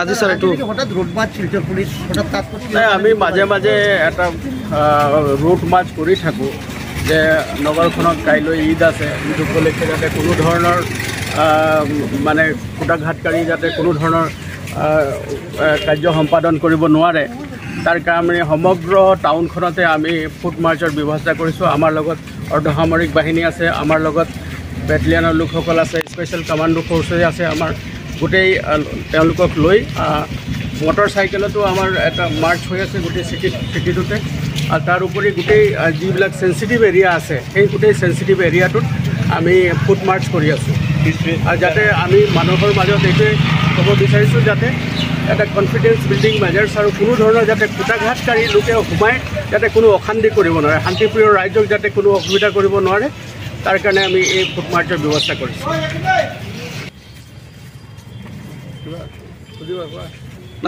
আজি স্যাৰ একটু হঠাৎ ৰোড মাৰ্চ শিলচৰ পুলিশ হঠাৎ কাজ কৰছে। আমি মাজে মাজে এটা ৰোড মাৰ্চ কৰি থাকোঁ যে নগৰখনত কাইলৈ ঈদ আছে। ঈদ উপলক্ষে যাতে কোনো ধৰণৰ মানে কুটাঘাতকাৰী যাতে কোনো ধৰণৰ কাৰ্য সম্পাদন কৰিব নোৱাৰে, তাৰ কাৰণে সমগ্ৰ টাউনখনতে আমি ফুট মাৰ্চৰ ব্যৱস্থা কৰিছোঁ। আমাৰ লগত অৰ্ধসামৰিক বাহিনী আছে, আমাৰ লগত বেটেলিয়ানৰ লোকসকল আছে, স্পেচিয়েল কমাণ্ডো ফ'ৰ্চেছ আছে। আমাৰ গোটেই তেওঁলোকক লৈ মটৰ চাইকেলতো আমাৰ এটা মাৰ্চ হৈ আছে গোটেই চিটিটোতে। আৰু তাৰ উপৰি গোটেই যিবিলাক চেঞ্চিটিভ এৰিয়া আছে সেই গোটেই চেঞ্চিটিভ এৰিয়াটোত আমি ফুট মাৰ্চ কৰি আছোঁ। আৰু যাতে আমি মানুহৰ মাজত এইটোৱে ক'ব বিচাৰিছোঁ যাতে এটা কনফিডেন্স বিল্ডিং মেজাৰ্ছ আৰু কোনো ধৰণৰ যাতে কুটাঘাতকাৰী লোকে সোমাই যাতে কোনো অশান্তি কৰিব নোৱাৰে, শান্তিপ্ৰিয় ৰাইজক যাতে কোনো অসুবিধা কৰিব নোৱাৰে, তাৰ কাৰণে আমি এই ফুট মাৰ্চৰ ব্যৱস্থা কৰিছোঁ।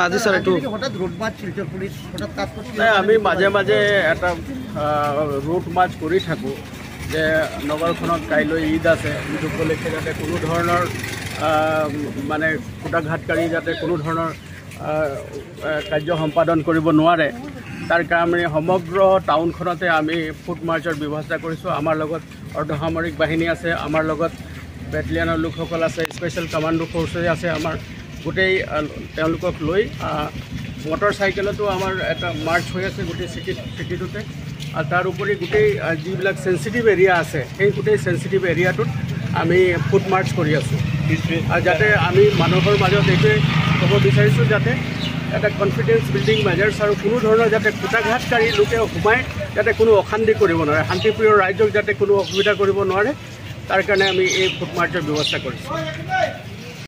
আজি স্যাৰ একটু হঠাৎ ৰোড মাৰ্চ শিলচৰ পুলিশ হঠাৎ কাজ কৰছে। আমি মাজে মাজে এটা ৰোড মাৰ্চ কৰি থাকোঁ যে নগৰখনত কাইলৈ ঈদ আছে। ঈদ উপলক্ষে যাতে কোনো ধৰণৰ মানে কুটাঘাতকাৰী যাতে কোনো ধৰণৰ কাৰ্য সম্পাদন কৰিব নোৱাৰে, তাৰ কাৰণে সমগ্ৰ টাউনখনতে আমি ফুট মাৰ্চৰ ব্যৱস্থা কৰিছোঁ। আমাৰ লগত অৰ্ধসামৰিক বাহিনী আছে, আমাৰ লগত বেটেলিয়ানৰ লোকসকল আছে, স্পেচিয়েল কমাণ্ডো ফ'ৰ্চেছ আছে। আমাৰ গোটেই তেওঁলোকক লৈ মটৰ চাইকেলতো আমাৰ এটা মাৰ্চ হৈ আছে গোটেই চিটিটোতে। আৰু তাৰ উপৰি গোটেই যিবিলাক চেঞ্চিটিভ এৰিয়া আছে সেই গোটেই চেঞ্চিটিভ এৰিয়াটোত আমি ফুট মাৰ্চ কৰি আছোঁ। আৰু যাতে আমি মানুহৰ মাজত এইটোৱে ক'ব বিচাৰিছোঁ যাতে এটা কনফিডেন্স বিল্ডিং মেজাৰ্ছ আৰু কোনো ধৰণৰ যাতে কুটাঘাতকাৰী লোকে সোমাই যাতে কোনো অশান্তি কৰিব নোৱাৰে, শান্তিপ্ৰিয় ৰাইজক যাতে কোনো অসুবিধা কৰিব নোৱাৰে, তাৰ কাৰণে আমি এই ফুট মাৰ্চৰ ব্যৱস্থা কৰিছোঁ।